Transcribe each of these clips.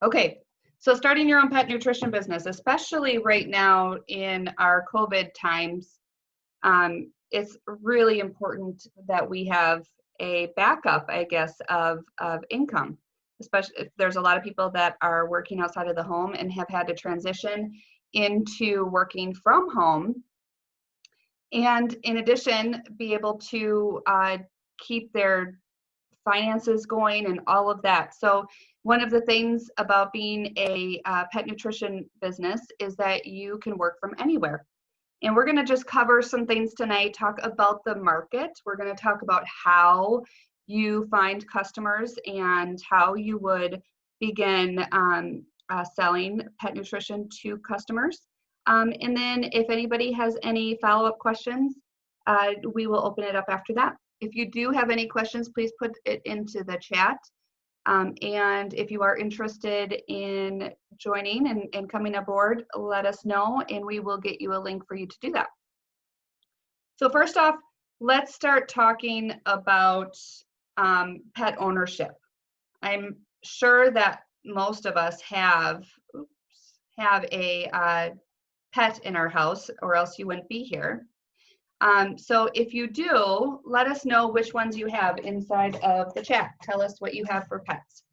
Okay, so starting your own pet nutrition business, especially right now in our COVID times, it's really important that we have a backup, I guess, of income. Especially if there's a lot of people that are working outside of the home and have had to transition into working from home. And in addition, be able to keep their finances going and all of that. So one of the things about being a pet nutrition business is that you can work from anywhere. And we're going to just cover some things tonight, talk about the market. We're going to talk about how you find customers and how you would begin selling pet nutrition to customers. And then if anybody has any follow-up questions, we will open it up after that. If you do have any questions, please put it into the chat. And if you are interested in joining and coming aboard, let us know and we will get you a link for you to do that. So first off, let's start talking about pet ownership. I'm sure that most of us have a pet in our house, or else you wouldn't be here. So if you do, let us know which ones you have inside of the chat. Tell us what you have for pets.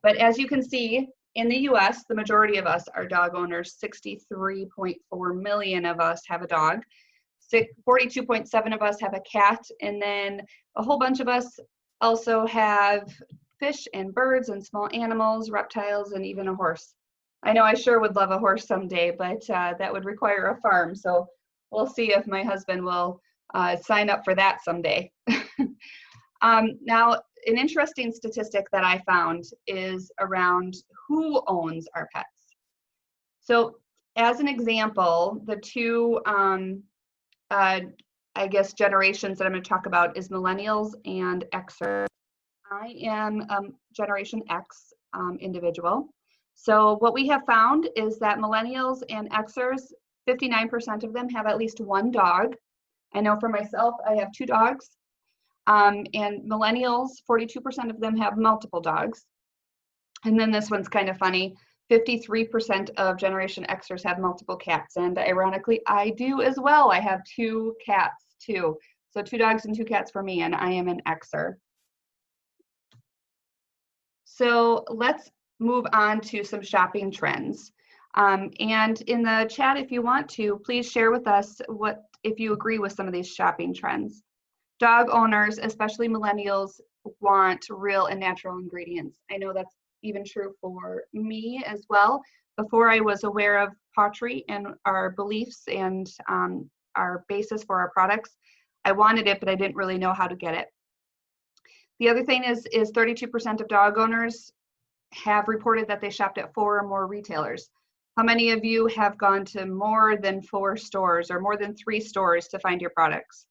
But as you can see, in the US, the majority of us are dog owners. 63.4 million of us have a dog. 42.7 of us have a cat. And then a whole bunch of us also have fish and birds and small animals, reptiles, and even a horse. I know I sure would love a horse someday, but that would require a farm. So we'll see if my husband will sign up for that someday. Now, an interesting statistic that I found is around who owns our pets. So as an example, the two, I guess, generations that I'm going to talk about is millennials and Xers. I am Generation X individual. So what we have found is that millennials and Xers, 59% of them have at least one dog. I know for myself, I have 2 dogs. And millennials, 42% of them have multiple dogs. And then this one's kind of funny. 53% of Generation Xers have multiple cats. And ironically, I do as well. I have 2 cats too. So 2 dogs and 2 cats for me, and I am an Xer. So let's move on to some shopping trends. And in the chat, if you want to, please share with us if you agree with some of these shopping trends. Dog owners, especially millennials, want real and natural ingredients. I know that's even true for me as well. Before I was aware of Pottery and our beliefs and our basis for our products, I wanted it, but I didn't really know how to get it. The other thing is 32% of dog owners have reported that they shopped at 4 or more retailers. How many of you have gone to more than 4 stores or more than 3 stores to find your products?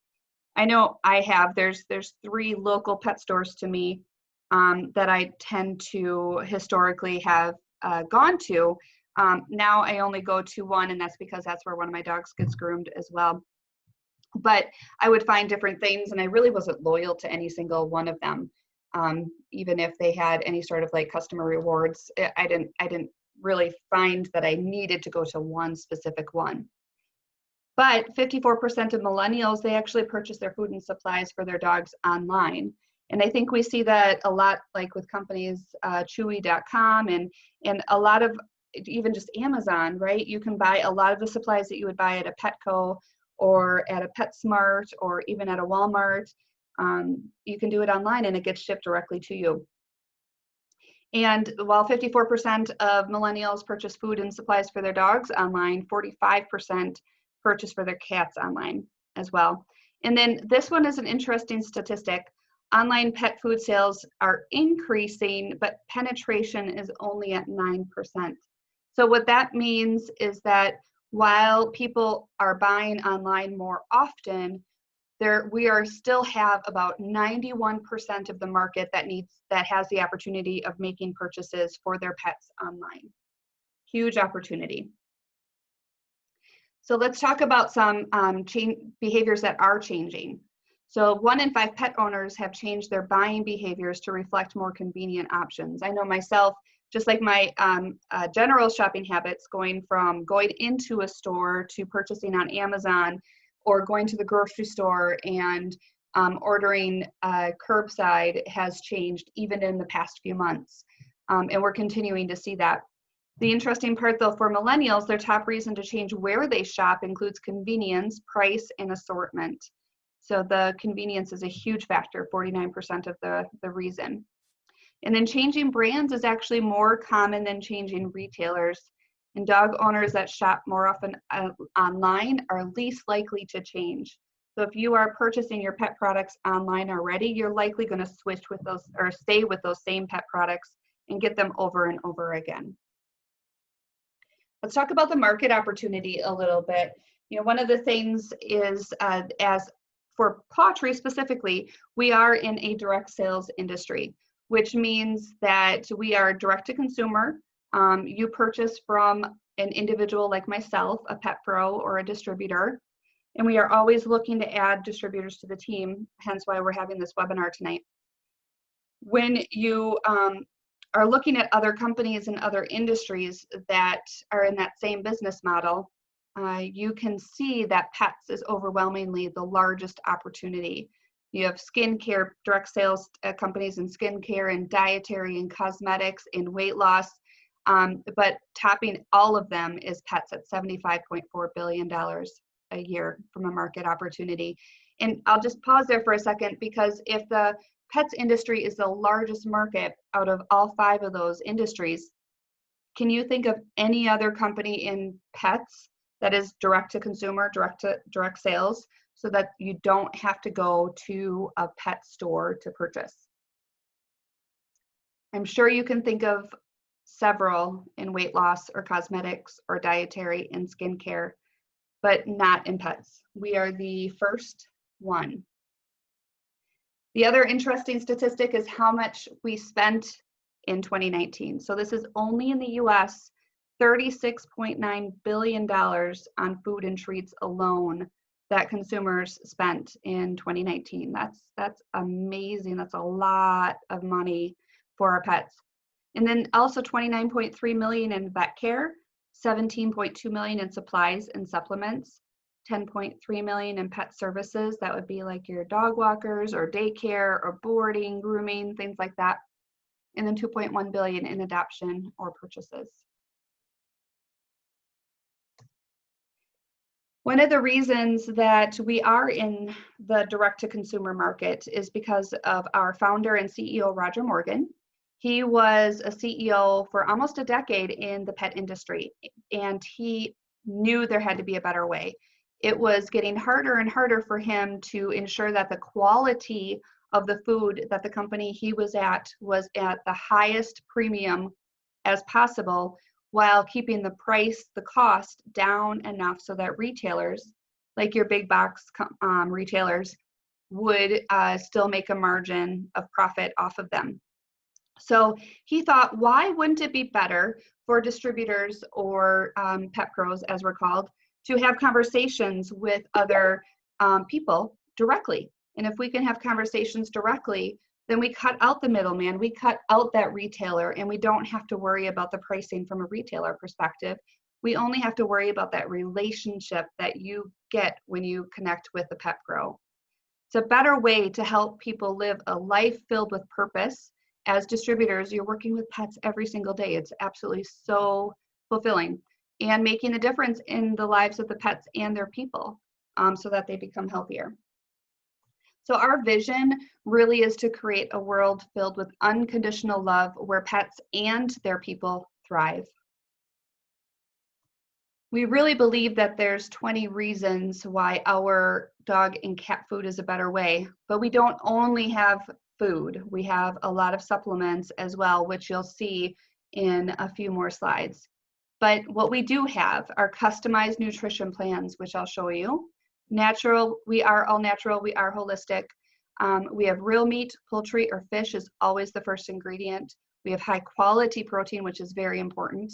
I know I have. There's 3 local pet stores to me that I tend to historically have gone to. Now I only go to 1, and that's because that's where one of my dogs gets groomed as well. But I would find different things, and I really wasn't loyal to any single one of them. Even if they had any sort of like customer rewards, I didn't really find that I needed to go to one specific one. But 54% of millennials, they actually purchase their food and supplies for their dogs online. And I think we see that a lot, like with companies, Chewy.com and a lot of even just Amazon, right? You can buy a lot of the supplies that you would buy at a Petco or at a PetSmart or even at a Walmart. You can do it online and it gets shipped directly to you. And while 54% of millennials purchase food and supplies for their dogs online, 45% purchase for their cats online as well. And then this one is an interesting statistic. Online pet food sales are increasing, but penetration is only at 9%. So what that means is that while people are buying online more often, we still have about 91% of the market that has the opportunity of making purchases for their pets online. Huge opportunity. So let's talk about some behaviors that are changing. So 1 in 5 pet owners have changed their buying behaviors to reflect more convenient options. I know myself, just like my general shopping habits, going from going into a store to purchasing on Amazon, or going to the grocery store and ordering curbside, has changed even in the past few months. And we're continuing to see that. The interesting part, though, for millennials, their top reason to change where they shop includes convenience, price, and assortment. So the convenience is a huge factor, 49% of the reason. And then changing brands is actually more common than changing retailers. And dog owners that shop more often online are least likely to change. So if you are purchasing your pet products online already, you're likely going to switch with those or stay with those same pet products and get them over and over again. Let's talk about the market opportunity a little bit. One of the things is, as for Pawtry specifically, we are in a direct sales industry, which means that we are direct to consumer. You purchase from an individual like myself, a pet pro or a distributor, and we are always looking to add distributors to the team, hence why we're having this webinar tonight. When you are looking at other companies and other industries that are in that same business model, you can see that pets is overwhelmingly the largest opportunity. You have skincare, direct sales companies in skincare and dietary and cosmetics and weight loss, but topping all of them is pets at $75.4 billion a year from a market opportunity. And I'll just pause there for a second, because if the pets industry is the largest market out of all 5 of those industries, can you think of any other company in pets that is direct to consumer, direct sales, so that you don't have to go to a pet store to purchase? I'm sure you can think of several in weight loss or cosmetics or dietary and skincare, but not in pets. We are the first one. The other interesting statistic is how much we spent in 2019. So this is only in the US, $36.9 billion on food and treats alone that consumers spent in 2019. That's amazing. That's a lot of money for our pets. And then also 29.3 million in vet care, 17.2 million in supplies and supplements, 10.3 million in pet services. That would be like your dog walkers or daycare or boarding, grooming, things like that. And then 2.1 billion in adoption or purchases. One of the reasons that we are in the direct-to-consumer market is because of our founder and CEO, Roger Morgan. He was a CEO for almost a decade in the pet industry, and he knew there had to be a better way. It was getting harder and harder for him to ensure that the quality of the food that the company he was at the highest premium as possible, while keeping the price, the cost down enough so that retailers, like your big box retailers, would still make a margin of profit off of them. So he thought, why wouldn't it be better for distributors or pet pros, as we're called, to have conversations with other people directly? And if we can have conversations directly, then we cut out the middleman, we cut out that retailer, and we don't have to worry about the pricing from a retailer perspective. We only have to worry about that relationship that you get when you connect with the pet pro. It's a better way to help people live a life filled with purpose. As distributors, you're working with pets every single day. It's absolutely so fulfilling, and making a difference in the lives of the pets and their people, so that they become healthier. So our vision really is to create a world filled with unconditional love where pets and their people thrive. We really believe that there's 20 reasons why our dog and cat food is a better way, but we don't only have food. We have a lot of supplements as well, which you'll see in a few more slides. But what we do have are customized nutrition plans, which I'll show you. Natural, we are all natural, we are holistic. We have real meat, poultry, or fish is always the first ingredient. We have high quality protein, which is very important.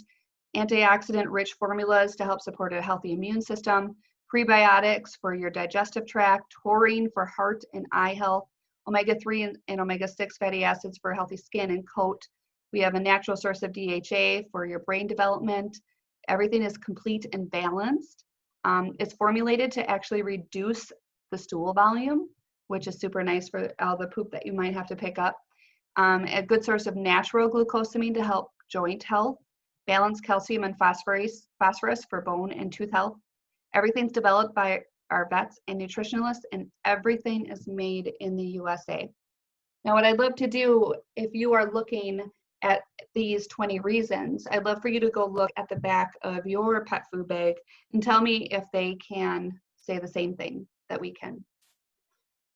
Antioxidant rich formulas to help support a healthy immune system. Prebiotics for your digestive tract. Taurine for heart and eye health. Omega-3 and omega-6 fatty acids for healthy skin and coat. We have a natural source of DHA for your brain development. Everything is complete and balanced. It's formulated to actually reduce the stool volume, which is super nice for all the poop that you might have to pick up. A good source of natural glucosamine to help joint health, balanced calcium and phosphorus for bone and tooth health. Everything's developed by our vets and nutritionists, and everything is made in the USA. Now, what I'd love to do, if you are looking at these 20 reasons, I'd love for you to go look at the back of your pet food bag and tell me if they can say the same thing that we can.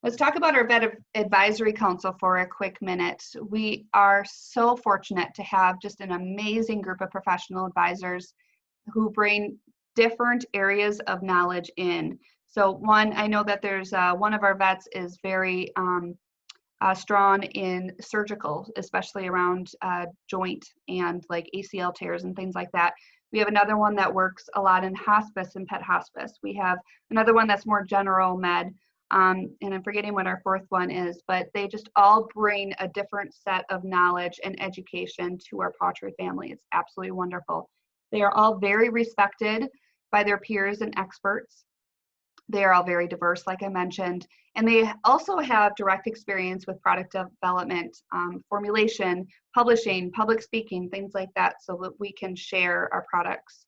Let's talk about our Vet Advisory Council for a quick minute. We are so fortunate to have just an amazing group of professional advisors who bring different areas of knowledge in. So one, I know that there's one of our vets is very strong in surgical, especially around joint and like ACL tears and things like that. We have another one that works a lot in hospice and pet hospice. We have another one that's more general med. And I'm forgetting what our fourth one is, but they just all bring a different set of knowledge and education to our Pautry family. It's absolutely wonderful. They are all very respected by their peers and experts. They are all very diverse, like I mentioned, and they also have direct experience with product development, formulation, publishing, public speaking, things like that, so that we can share our products.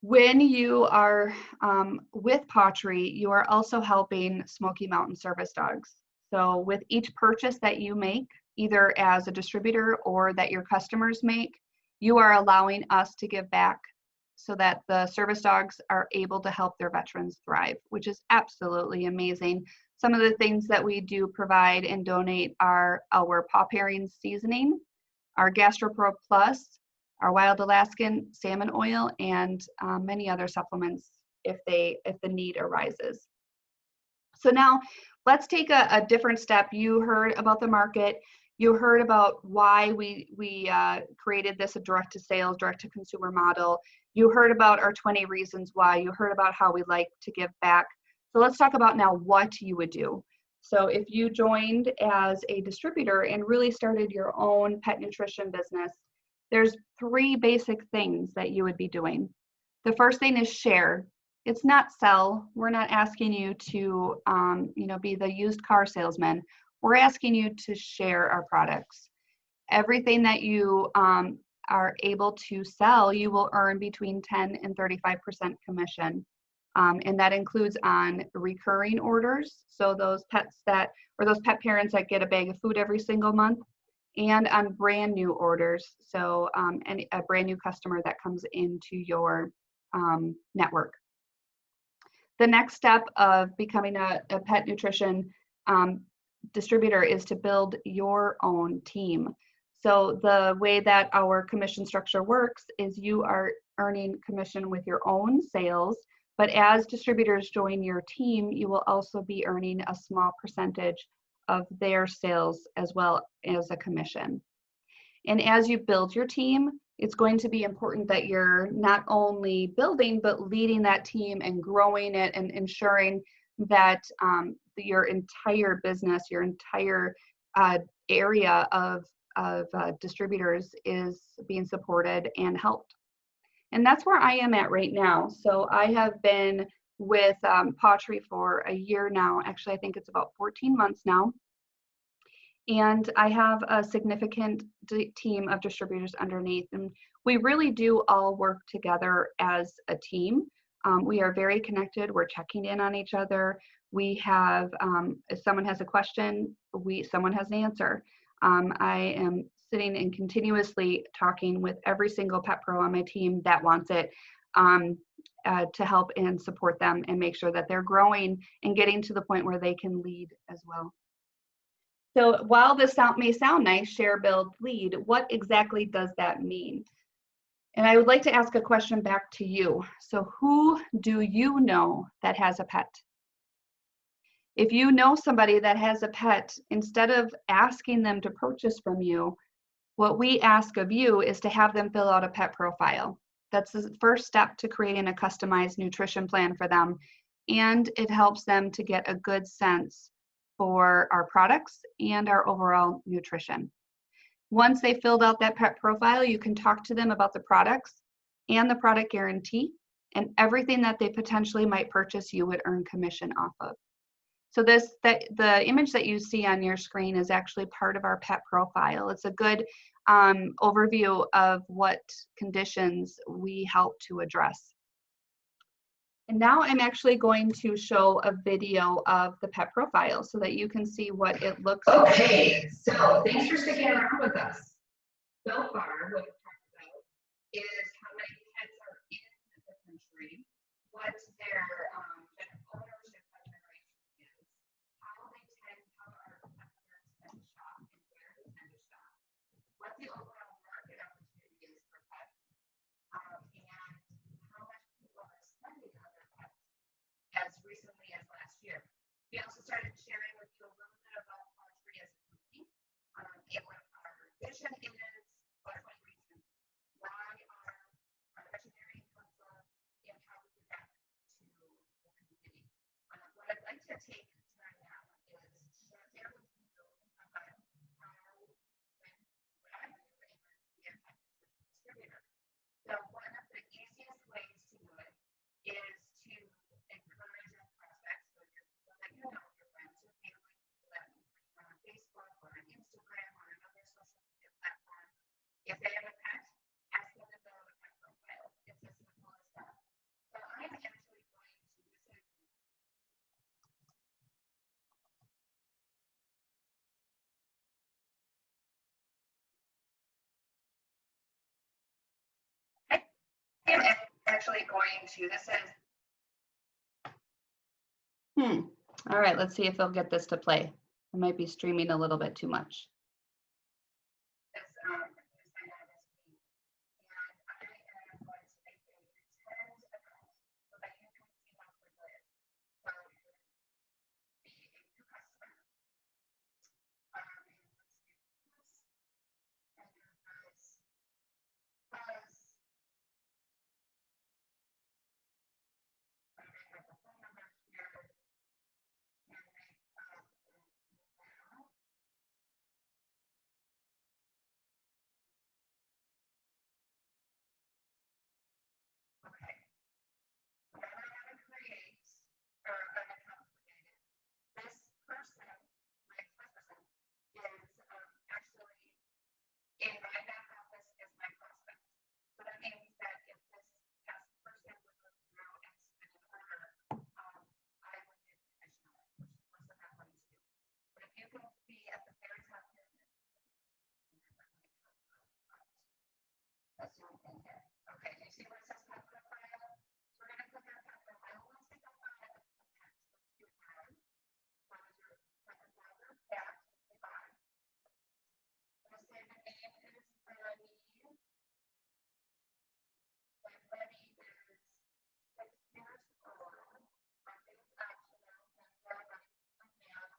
When you are with Pautry, you are also helping Smoky Mountain Service Dogs. So with each purchase that you make, either as a distributor or that your customers make, you are allowing us to give back so that the service dogs are able to help their veterans thrive, which is absolutely amazing. Some of the things that we do provide and donate are our paw pairing seasoning, our GastroPro Plus, our Wild Alaskan salmon oil, and many other supplements if the need arises. So now let's take a different step. You heard about the market. You heard about why we created this a direct to sales, direct to consumer model. You heard about our 20 reasons why. You heard about how we like to give back. So let's talk about now what you would do. So if you joined as a distributor and really started your own pet nutrition business, there's 3 basic things that you would be doing. The first thing is share. It's not sell. We're not asking you to be the used car salesman. We're asking you to share our products. Everything that you are able to sell, you will earn between 10 and 35% commission. And that includes on recurring orders. So those pets those pet parents that get a bag of food every single month, and on brand new orders. So a brand new customer that comes into your network. The next step of becoming a pet nutrition distributor is to build your own team. So the way that our commission structure works is you are earning commission with your own sales, but as distributors join your team, you will also be earning a small percentage of their sales as well as a commission. And as you build your team, it's going to be important that you're not only building, but leading that team and growing it and ensuring that your entire business, your entire area of distributors is being supported and helped. And that's where I am at right now. So I have been with Pautry for a year now. Actually, I think it's about 14 months now. And I have a significant team of distributors underneath. And we really do all work together as a team. We are very connected. We're checking in on each other. We have, if someone has a question, someone has an answer. I am sitting and continuously talking with every single pet pro on my team that wants it to help and support them and make sure that they're growing and getting to the point where they can lead as well. So while this may sound nice, share, build, lead, what exactly does that mean? And I would like to ask a question back to you. So who do you know that has a pet? If you know somebody that has a pet, instead of asking them to purchase from you, what we ask of you is to have them fill out a pet profile. That's the first step to creating a customized nutrition plan for them. And it helps them to get a good sense for our products and our overall nutrition. Once they filled out that pet profile, you can talk to them about the products and the product guarantee, and everything that they potentially might purchase, you would earn commission off of. So the image that you see on your screen is actually part of our pet profile. It's a good overview of what conditions we help to address. And now I'm actually going to show a video of the pet profile so that you can see what it looks like. Okay, so thanks for sticking around with us. So far, what we've talked about is how many pets are in the country, what their ownership generation is, how our customers tend to shop, and where they tend to shop, what the overall market opportunity is for pets, and how much people are spending on their pets as recently as last year. We also started sharing with you a little bit about poultry as a company, and what our vision is, what's one reason why our veterinary council, and how we do that to the community. What I'd like to take time now is share with you about how what I do and be a pet distributor. So one of the easiest ways to do it is to encourage your prospects, so your people that you know, your friends, your family, people that you on Facebook or on Instagram or another social media platform. If they have a pet, ask them to fill out a pet profile. It's as simple as that. So I'm actually going to this is I'm actually going to this is all right, let's see if they'll get this to play. I might be streaming a little bit too much. Okay, you see where it says pet profile? So we're going to click on pet profile. Once we go on a text, you have what is your pet profile at the bottom. I'm going to say the name is Buddy. And Buddy is 6 years old. I think it's optional. And Buddy is a male.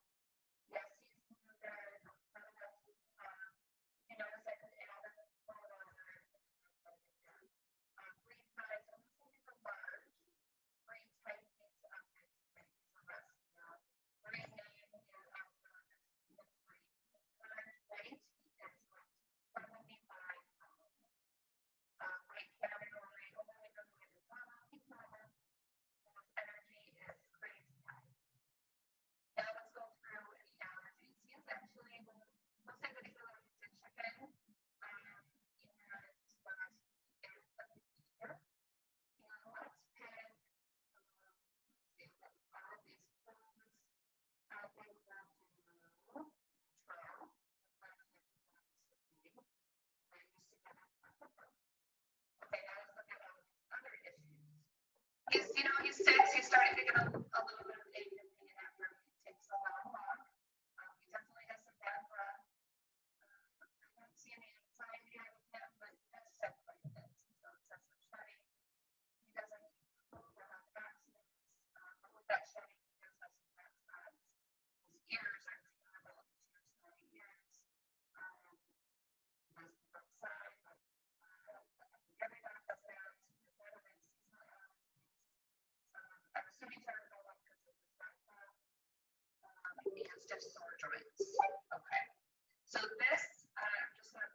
Yes, he's neutered. You notice I could add a photo or green size, I'm going to large. Green type means green name is also green. Orange white is going to 75 pounds. White category, only the way to come. This energy is crazy high. Now let's go through any allergies. He is actually, most of it is allergic to chicken. He's 6, he's starting to get a little bit of pain after he takes a long walk. He definitely has some bad breath. I don't see any anxiety out of him, but that's set quite a bit. So it's some shedding. He doesn't have accidents, but with that shedding, he does have some bad spots. His ears are terrible. His ears, ears. He does the outside, but every dog does that. His veteran seasonal allergies. I'm assuming terrible because of his background. And stiff sore joints. Okay. So this, I'm just going to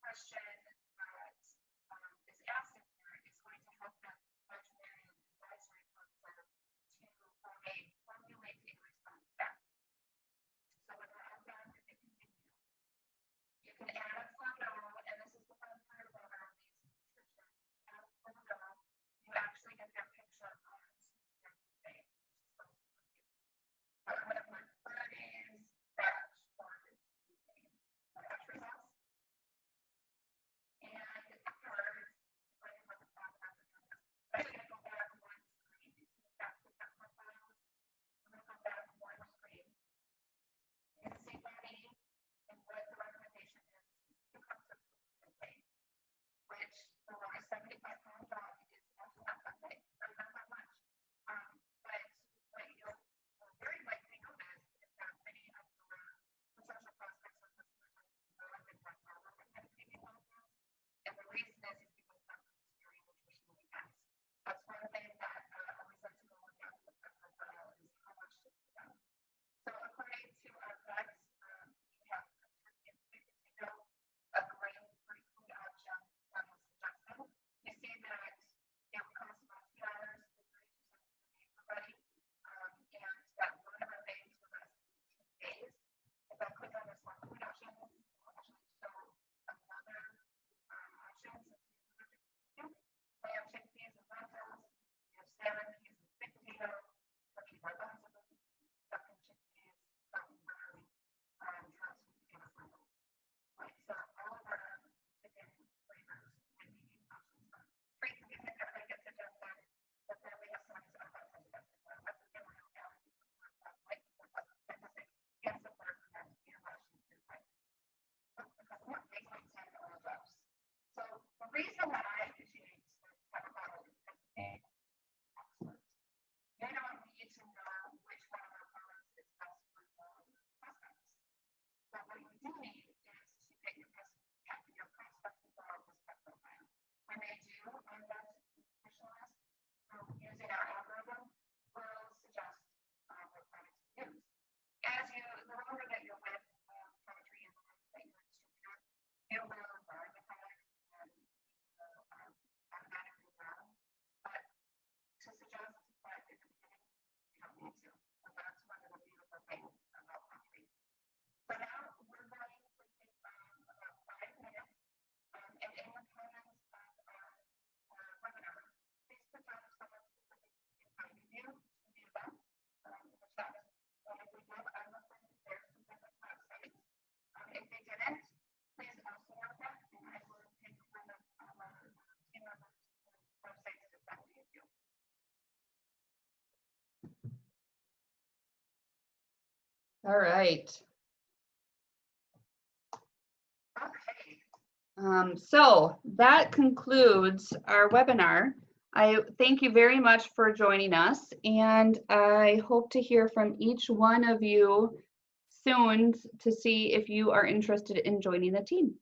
question that is asked in here is going to help the veterinarian advisory council to formulate a response back. So when we're all done, if they continue, you can add a photo, and this is the fun part about our amazing nutrition. Add a photo, you actually get their picture on your thing, which is so super cute. But I'm going to put Friday's batch for its batch results. And afterwards, I'm going to put the top after this. I'm going to go back one screen to the back of the profiles. I'm going to go back one screen. You can see Bonnie and what the recommendation is 2 cups of food a day, which for a 75-pound dog is actually not that big, or not that much. But what you'll very likely notice is that many of your potential prospects or customers are not been run over with medicating molecules. And the reason is because some of these very nutritionally dense. That's one thing that always likes to go look at with the profile is how much to put down. So according to our vets, we have a turkey and sweet potato, a grain-free food option that was suggested. You see that it would cost about $2 to 32 cents per day per buddy, and that one of our bags would last 18 days. If I click on this one food option, it will actually show another option. So we have chickpeas and lentils, we have salmon, peas, and sweet potato, turkey garbanzo, duck and chickpeas, duck and barley, trout sweet potato flavor. Right, so all of our chicken flavors would be options. Treats and things that get suggested, but then we have some of our suggested ones. That's the one we have like fantastic and support for that interaction through life. What makes my 10 oil drops? So the reason that I appreciate this type of bottle is because it's excellent. You don't need to know which one of our products is best for your prospects. But what you do need is to get your prospect involved with pet profile. When they do on that nutritionist, using our algorithm, will suggest what products to use. The longer that you're with Poetry and the longer that you're a distributor, you will learn the product and you will automatically learn. But to suggest that in the beginning, you don't need to. And that's one of the beautiful things about Poetry. So now we're going to take about 5 minutes, and in the comments of our webinar, please put down if someone specific invited you to the event in the chat. And if we did, I will send you their specific website. If they didn't, please also note that, and I will take one of our team members' websites to send to you. All right. Okay. So that concludes our webinar. I thank you very much for joining us, and I hope to hear from each one of you soon to see if you are interested in joining the team.